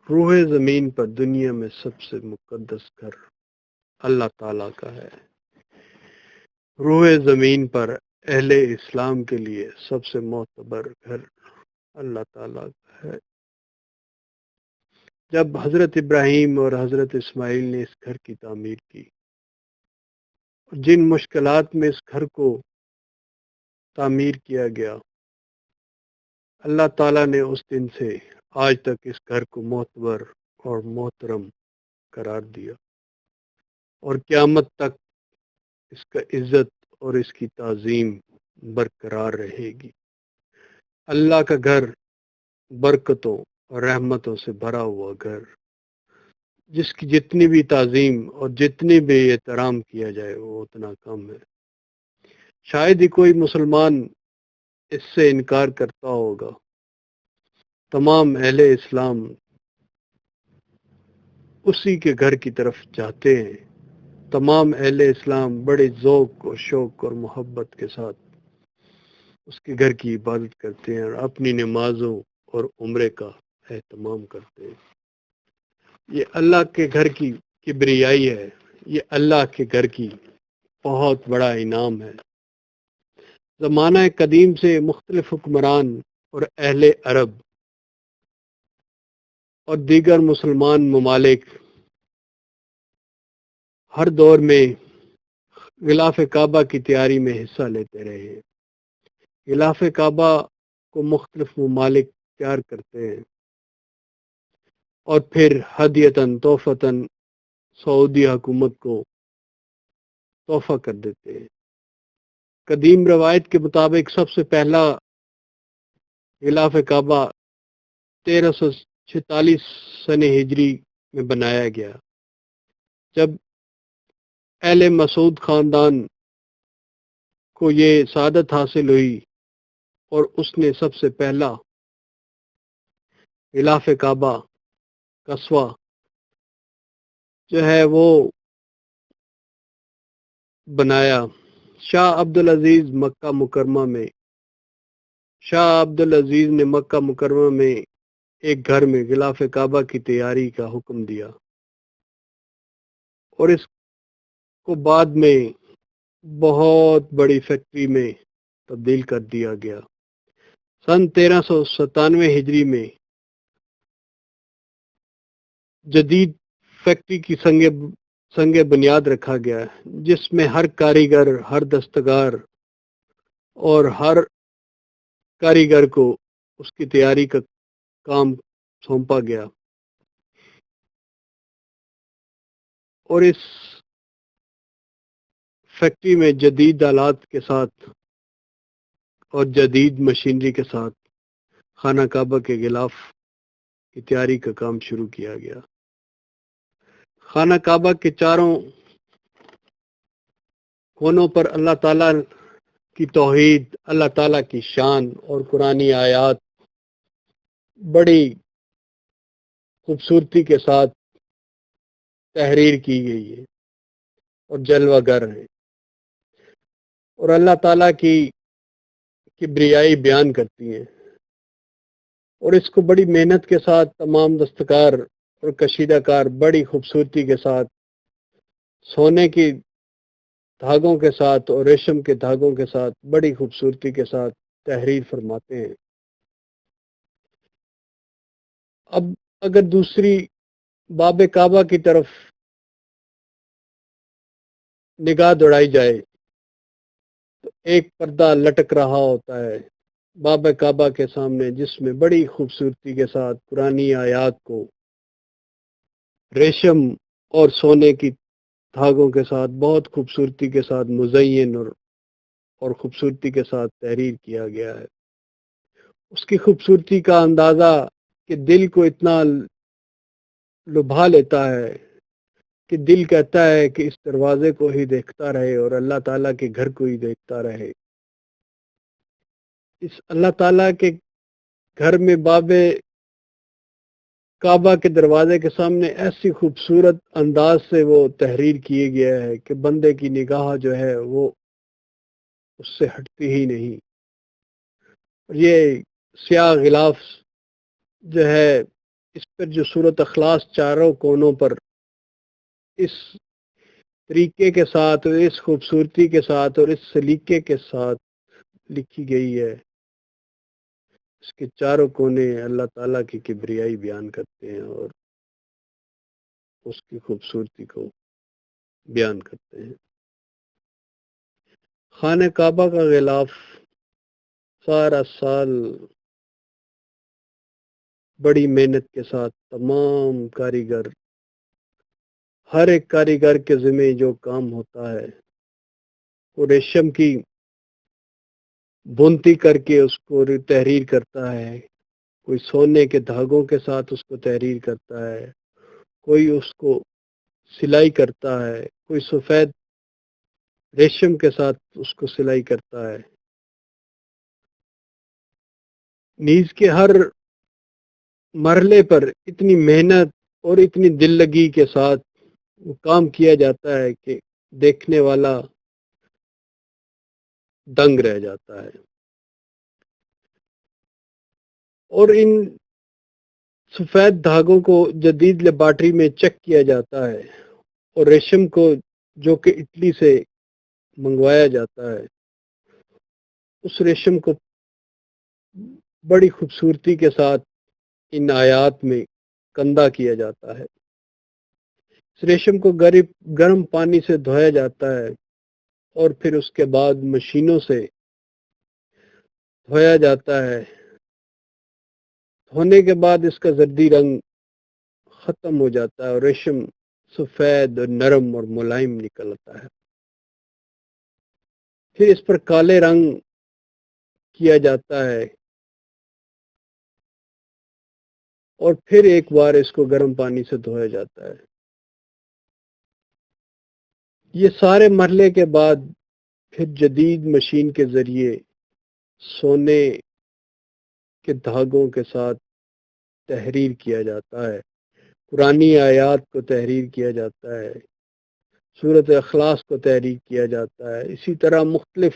روح زمین پر دنیا میں سب سے مقدس گھر اللہ تعالیٰ کا ہے۔ روح زمین پر اہل اسلام کے لیے سب سے معتبر گھر اللہ تعالیٰ کا ہے۔ جب حضرت ابراہیم اور حضرت اسماعیل نے اس گھر کی تعمیر کی، جن مشکلات میں اس گھر کو تعمیر کیا گیا، اللہ تعالیٰ نے اس دن سے آج تک اس گھر کو معتبر اور محترم قرار دیا، اور قیامت تک اس کا عزت اور اس کی تعظیم برقرار رہے گی۔ اللہ کا گھر برکتوں اور رحمتوں سے بھرا ہوا گھر، جس کی جتنی بھی تعظیم اور جتنی بھی احترام کیا جائے وہ اتنا کم ہے۔ شاید ہی کوئی مسلمان اس سے انکار کرتا ہوگا۔ تمام اہل اسلام اسی کے گھر کی طرف جاتے ہیں۔ تمام اہل اسلام بڑے ذوق اور شوق اور محبت کے ساتھ اس کے گھر کی عبادت کرتے ہیں اور اپنی نمازوں اور عمرے کا اہتمام کرتے ہیں۔ یہ اللہ کے گھر کی کبریائی ہے، یہ اللہ کے گھر کی بہت بڑا انعام ہے۔ زمانہ قدیم سے مختلف حکمران اور اہل عرب اور دیگر مسلمان ممالک ہر دور میں غلاف کعبہ کی تیاری میں حصہ لیتے رہے ہیں۔ غلاف کعبہ کو مختلف ممالک تیار کرتے ہیں اور پھر ہدیتاً تحفتاً سعودی حکومت کو تحفہ کر دیتے ہیں۔ قدیم روایت کے مطابق سب سے پہلا غلاف کعبہ 1346 سن ہجری میں بنایا گیا، جب اہل مسعود خاندان کو یہ سعادت حاصل ہوئی اور اس نے سب سے پہلا غلاف کعبہ قصوہ جو ہے وہ بنایا۔ شاہ عبد العزیز نے مکہ مکرمہ میں ایک گھر میں غلاف کعبہ کی تیاری کا حکم دیا، اور اس کو بعد میں بہت بڑی فیکٹری میں تبدیل کر دیا گیا۔ سن 1397 ہجری میں جدید فیکٹری کی سنگ بنیاد رکھا گیا، جس میں ہر کاریگر، ہر دستکار اور ہر کاریگر کو اس کی تیاری کا کام سونپا گیا، اور اس فیکٹری میں جدید آلات کے ساتھ اور جدید مشینری کے ساتھ خانہ کعبہ کے غلاف کی تیاری کا کام شروع کیا گیا۔ خانہ کعبہ کے چاروں کونوں پر اللہ تعالیٰ کی توحید، اللہ تعالیٰ کی شان اور قرآنی آیات بڑی خوبصورتی کے ساتھ تحریر کی گئی ہے اور جلوہ گر ہیں، اور اللہ تعالیٰ کی کبریائی بیان کرتی ہیں، اور اس کو بڑی محنت کے ساتھ تمام دستکار اور کشیدہ کار بڑی خوبصورتی کے ساتھ سونے کی دھاگوں کے ساتھ اور ریشم کے دھاگوں کے ساتھ بڑی خوبصورتی کے ساتھ تحریر فرماتے ہیں۔ اب اگر دوسری باب کعبہ کی طرف نگاہ دوڑائی جائے تو ایک پردہ لٹک رہا ہوتا ہے باب کعبہ کے سامنے، جس میں بڑی خوبصورتی کے ساتھ قرآنی آیات کو ریشم اور سونے کی دھاگوں کے ساتھ بہت خوبصورتی کے ساتھ مزین اور خوبصورتی کے ساتھ تحریر کیا گیا ہے۔ اس کی خوبصورتی کا اندازہ کہ دل کو اتنا لبھا لیتا ہے کہ دل کہتا ہے کہ اس دروازے کو ہی دیکھتا رہے اور اللہ تعالیٰ کے گھر کو ہی دیکھتا رہے۔ اس اللہ تعالیٰ کے گھر میں باب کعبہ کے دروازے کے سامنے ایسی خوبصورت انداز سے وہ تحریر کیے گیا ہے کہ بندے کی نگاہ جو ہے وہ اس سے ہٹتی ہی نہیں۔ یہ سیاہ غلاف جو ہے اس پر جو سورۃ اخلاص چاروں کونوں پر اس طریقے کے ساتھ اور اس خوبصورتی کے ساتھ اور اس سلیقے کے ساتھ لکھی گئی ہے، اس کے چاروں کونے اللہ تعالیٰ کی کبریائی بیان کرتے ہیں اور اس کی خوبصورتی کو بیان کرتے ہیں۔ خانہ کعبہ کا غلاف سارا سال بڑی محنت کے ساتھ تمام کاریگر، ہر ایک کاریگر کے ذمہ جو کام ہوتا ہے وہ ریشم کی بنتی کر کے اس کو تحریر کرتا ہے، کوئی سونے کے دھاگوں کے ساتھ اس کو تحریر کرتا ہے، کوئی اس کو سلائی کرتا ہے، کوئی سفید ریشم کے ساتھ اس کو سلائی کرتا ہے۔ نیز کے ہر مرحلے پر اتنی محنت اور اتنی دل لگی کے ساتھ وہ کام کیا جاتا ہے کہ دیکھنے والا دنگ رہ جاتا ہے۔ اور ان سفید دھاگوں کو جدید لیبارٹری میں چیک کیا جاتا ہے اور ریشم کو جو کہ اٹلی سے منگوایا جاتا ہے، اس ریشم کو بڑی خوبصورتی کے ساتھ ان آیات میں کندہ کیا جاتا ہے۔ اس ریشم کو گرم پانی سے دھویا جاتا ہے اور پھر اس کے بعد مشینوں سے دھویا جاتا ہے۔ دھونے کے بعد اس کا زردی رنگ ختم ہو جاتا ہے اور ریشم سفید اور نرم اور ملائم نکل آتا ہے۔ پھر اس پر کالے رنگ کیا جاتا ہے اور پھر ایک بار اس کو گرم پانی سے دھویا جاتا ہے۔ یہ سارے مرحلے کے بعد پھر جدید مشین کے ذریعے سونے کے دھاگوں کے ساتھ تحریر کیا جاتا ہے، پرانی آیات کو تحریر کیا جاتا ہے، سورۃ اخلاص کو تحریر کیا جاتا ہے۔ اسی طرح مختلف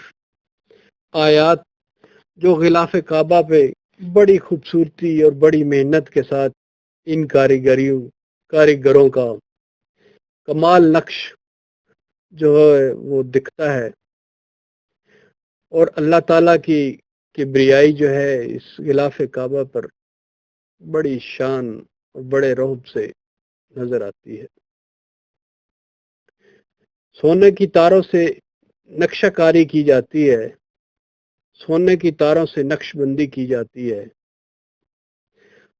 آیات جو غلاف کعبہ پہ بڑی خوبصورتی اور بڑی محنت کے ساتھ ان کاریگروں کا کمال نقش جو ہے وہ دکھتا ہے، اور اللہ تعالیٰ کی کبریائی جو ہے اس غلاف کعبہ پر بڑی شان اور بڑے رعب سے نظر آتی ہے۔ سونے کی تاروں سے نقشہ کاری کی جاتی ہے، سونے کی تاروں سے نقش بندی کی جاتی ہے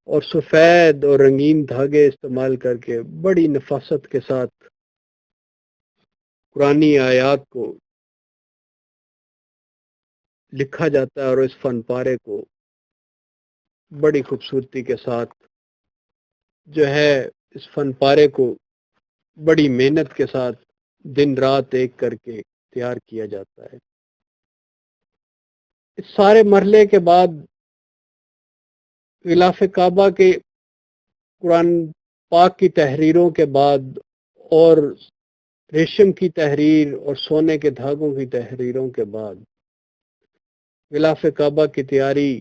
اور سفید اور رنگین دھاگے استعمال کر کے بڑی نفاست کے ساتھ پرانی آیات کو لکھا جاتا ہے اور اس فن پارے کو بڑی خوبصورتی کے ساتھ جو ہے اس فن پارے کو بڑی محنت کے ساتھ دن رات ایک کر کے تیار کیا جاتا ہے۔ اس سارے مرحلے کے بعد غلاف کعبہ کے قرآن پاک کی تحریروں کے بعد اور ریشم کی تحریر اور سونے کے دھاگوں کی تحریروں کے بعد غلاف کعبہ کی تیاری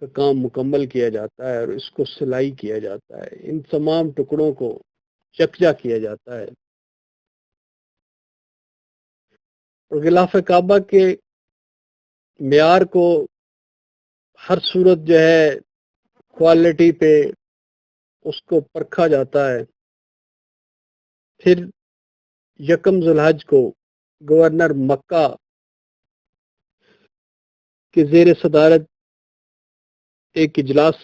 کا کام مکمل کیا جاتا ہے اور اس کو سلائی کیا جاتا ہے، ان تمام ٹکڑوں کو یکجا کیا جاتا ہے اور غلاف کعبہ کے معیار کو ہر صورت جو ہے کوالٹی پہ اس کو پرکھا جاتا ہے۔ پھر یکم ذی الحج کو گورنر مکہ کے زیر صدارت ایک اجلاس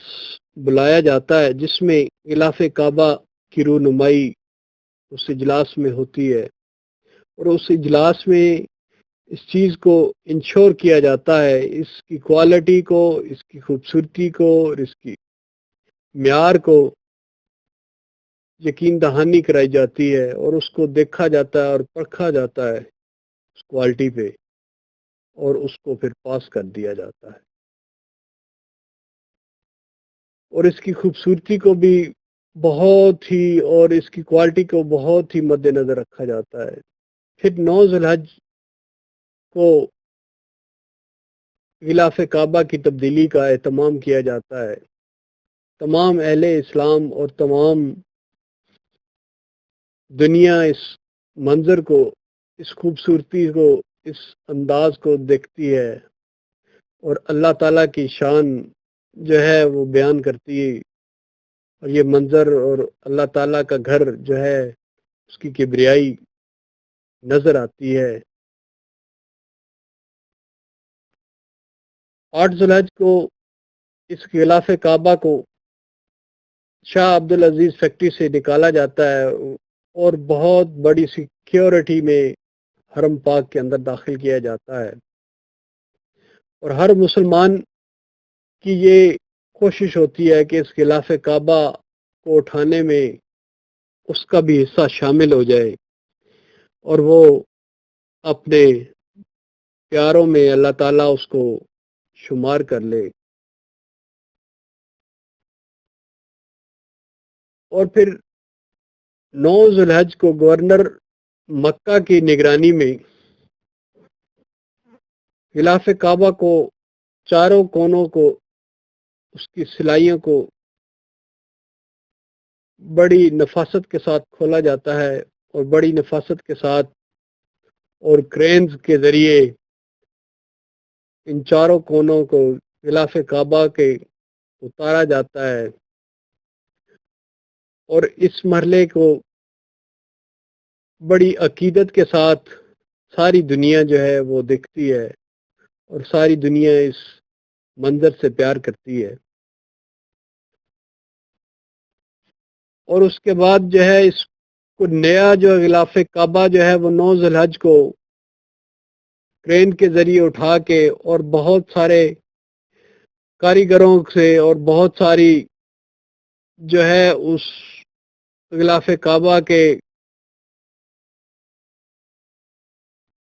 بلایا جاتا ہے جس میں غلاف کعبہ کی رونمائی اس اجلاس میں ہوتی ہے، اور اس اجلاس میں اس چیز کو انشور کیا جاتا ہے، اس کی کوالٹی کو، اس کی خوبصورتی کو اور اس کی معیار کو یقین دہانی کرائی جاتی ہے اور اس کو دیکھا جاتا ہے اور پرکھا جاتا ہے اس کوالٹی پہ، اور اس کو پھر پاس کر دیا جاتا ہے اور اس کی خوبصورتی کو بھی بہت ہی اور اس کی کوالٹی کو بہت ہی مد نظر رکھا جاتا ہے۔ پھر 9 ذی الحج کو غلاف کعبہ کی تبدیلی کا اہتمام کیا جاتا ہے تمام اہل اسلام اور تمام دنیا اس منظر کو، اس خوبصورتی کو، اس انداز کو دیکھتی ہے اور اللہ تعالیٰ کی شان جو ہے وہ بیان کرتی ہے، اور یہ منظر اور اللہ تعالیٰ کا گھر جو ہے اس کی کبریائی نظر آتی ہے۔ 8 ذوالحج کو اس غلاف کعبہ کو شاہ عبدالعزیز فیکٹری سے نکالا جاتا ہے اور بہت بڑی سیکیورٹی میں حرم پاک کے اندر داخل کیا جاتا ہے، اور ہر مسلمان کی یہ کوشش ہوتی ہے کہ اس غلاف کعبہ کو اٹھانے میں اس کا بھی حصہ شامل ہو جائے اور وہ اپنے پیاروں میں اللہ تعالیٰ اس کو شمار کر لے۔ اور پھر 9 ذوالحج کو گورنر مکہ کی نگرانی میں غلاف کعبہ کو چاروں کونوں کو، اس کی سلائیوں کو بڑی نفاست کے ساتھ کھولا جاتا ہے، اور بڑی نفاست کے ساتھ اور کرینز کے ذریعے ان چاروں کونوں کو غلاف کعبہ کے اتارا جاتا ہے، اور اس مرحلے کو بڑی عقیدت کے ساتھ ساری دنیا جو ہے وہ دیکھتی ہے، اور ساری دنیا اس منظر سے پیار کرتی ہے۔ اور اس کے بعد جو ہے اس کو نیا جو غلاف کعبہ جو ہے وہ 9 ذوالحج کو کرین کے ذریعے اٹھا کے اور بہت سارے کاریگروں سے اور بہت ساری جو ہے اس غلاف کعبہ کے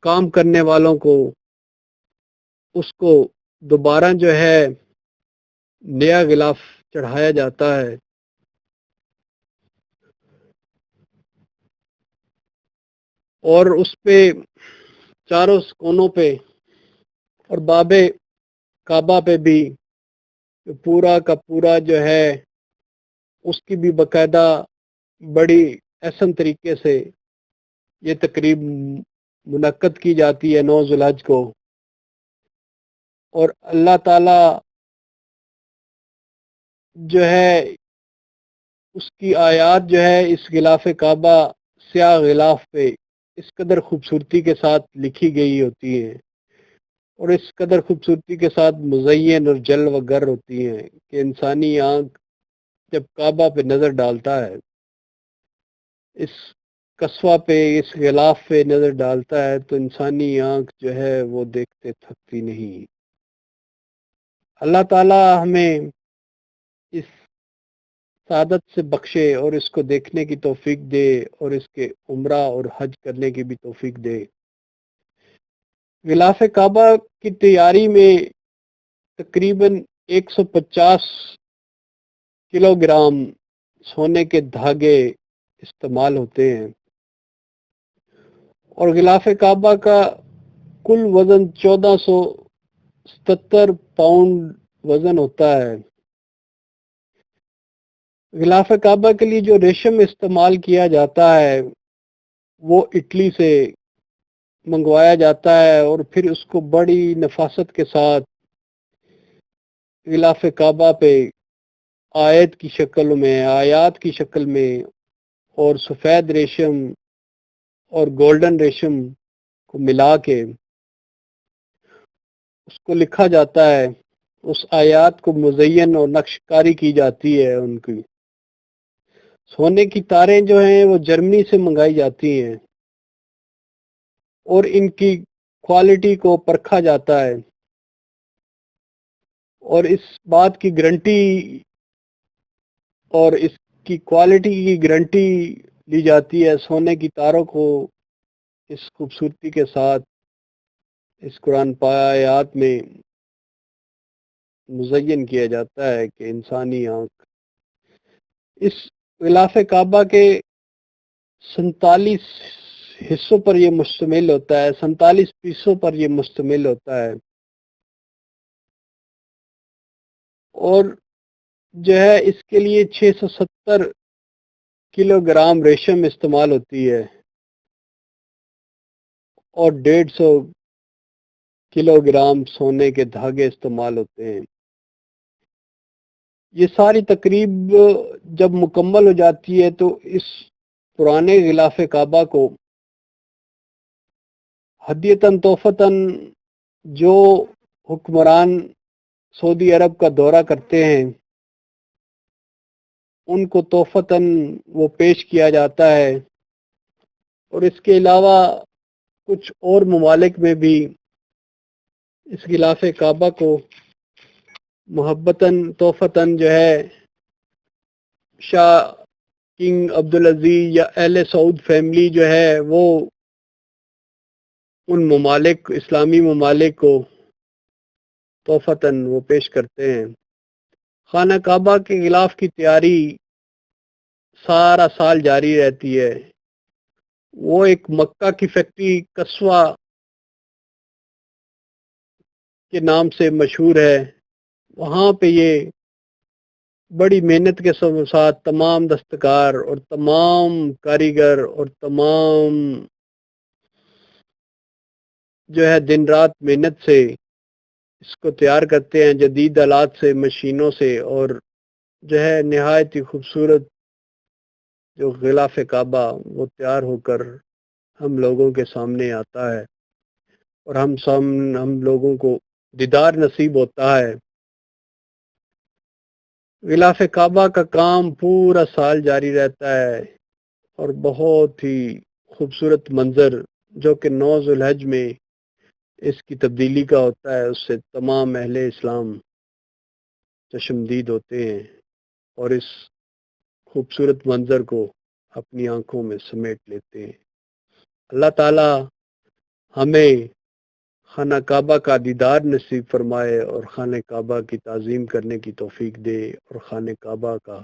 کام کرنے والوں کو اس کو دوبارہ جو ہے نیا غلاف چڑھایا جاتا ہے، اور اس پہ چاروں کونوں پہ اور باب کعبہ پہ بھی پورا کا پورا جو ہے اس کی بھی باقاعدہ بڑی احسن طریقے سے یہ تقریب منعقد کی جاتی ہے 9 ذوالحج کو، اور اللہ تعالی جو ہے اس کی آیات جو ہے اس غلاف کعبہ سیاہ غلاف پہ اس قدر خوبصورتی کے ساتھ لکھی گئی ہوتی ہیں، اور اس قدر خوبصورتی کے ساتھ مزین اور جل و گر ہوتی ہیں کہ انسانی آنکھ جب کعبہ پہ نظر ڈالتا ہے، اس قصوہ پہ، اس غلاف پہ نظر ڈالتا ہے، تو انسانی آنکھ جو ہے وہ دیکھتے تھکتی نہیں۔ اللہ تعالی ہمیں اس سعادت سے بخشے اور اس کو دیکھنے کی توفیق دے، اور اس کے عمرہ اور حج کرنے کی بھی توفیق دے۔ غلاف کعبہ کی تیاری میں تقریباً 150 کلو گرام سونے کے دھاگے استعمال ہوتے ہیں، اور غلاف کعبہ کا کل وزن 1477 پاؤنڈ وزن ہوتا ہے۔ غلاف کعبہ کے لیے جو ریشم استعمال کیا جاتا ہے وہ اٹلی سے منگوایا جاتا ہے، اور پھر اس کو بڑی نفاست کے ساتھ غلاف کعبہ پہ آیت کی شکل میں، آیات کی شکل میں، اور سفید ریشم اور گولڈن ریشم کو ملا کے اس کو لکھا جاتا ہے، اس آیات کو مزین اور نقش کاری کی جاتی ہے۔ ان کی سونے کی تاریں جو ہیں وہ جرمنی سے منگائی جاتی ہیں، اور ان کی کوالٹی کو پرکھا جاتا ہے، اور اس بات کی گارنٹی اور اس کی کوالٹی کی گارنٹی لی جاتی ہے سونے کی تاروں کو اس خوبصورتی کے ساتھ اس قرآن آیات میں مزین کیا جاتا ہے کہ انسانی آنکھ اس غلاف کعبہ کے 47 حصوں پر یہ مشتمل ہوتا ہے، 47 پیسوں پر یہ مشتمل ہوتا ہے، اور جو ہے اس کے لیے 670 کلو گرام ریشم استعمال ہوتی ہے اور 150 کلو گرام سونے کے دھاگے استعمال ہوتے ہیں۔ یہ ساری تقریب جب مکمل ہو جاتی ہے تو اس پرانے غلاف کعبہ کو ہدیتاً تحفتاً جو حکمران سعودی عرب کا دورہ کرتے ہیں ان کو تحفتاً وہ پیش کیا جاتا ہے، اور اس کے علاوہ کچھ اور ممالک میں بھی اس غلاف کعبہ کو محبتاً تحفتاً جو ہے شاہ کنگ عبدالعزیز یا اہل سعود فیملی جو ہے وہ ان ممالک اسلامی ممالک کو تحفتاً وہ پیش کرتے ہیں۔ خانہ کعبہ کے غلاف کی تیاری سارا سال جاری رہتی ہے۔ وہ ایک مکہ کی فیکٹری قصوہ کے نام سے مشہور ہے، وہاں پہ یہ بڑی محنت کے ساتھ تمام دستکار اور تمام کاریگر اور تمام جو ہے دن رات محنت سے اس کو تیار کرتے ہیں، جدید آلات سے، مشینوں سے، اور جو ہے نہایت ہی خوبصورت جو غلاف کعبہ وہ تیار ہو کر ہم لوگوں کے سامنے آتا ہے اور ہم لوگوں کو دیدار نصیب ہوتا ہے۔ غلاف کعبہ کا کام پورا سال جاری رہتا ہے اور بہت ہی خوبصورت منظر جو کہ 9 ذوالحج میں اس کی تبدیلی کا ہوتا ہے، اس سے تمام اہل اسلام چشمدید ہوتے ہیں اور اس خوبصورت منظر کو اپنی آنکھوں میں سمیٹ لیتے ہیں۔ اللہ تعالی ہمیں خانہ کعبہ کا دیدار نصیب فرمائے اور خانہ کعبہ کی تعظیم کرنے کی توفیق دے اور خانہ کعبہ کا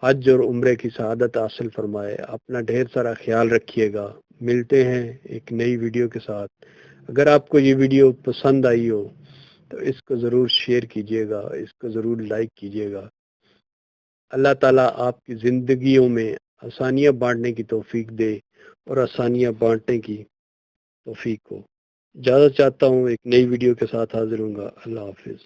حج اور عمرے کی سعادت حاصل فرمائے۔ اپنا ڈھیر سارا خیال رکھیے گا۔ ملتے ہیں ایک نئی ویڈیو کے ساتھ۔ اگر آپ کو یہ ویڈیو پسند آئی ہو تو اس کو ضرور شیئر کیجیے گا، اس کو ضرور لائک کیجیے گا۔ اللہ تعالیٰ آپ کی زندگیوں میں آسانیاں بانٹنے کی توفیق دے اور آسانیاں بانٹنے کی توفیق ہو۔ اجازت چاہتا ہوں، ایک نئی ویڈیو کے ساتھ حاضر ہوں گا۔ اللہ حافظ۔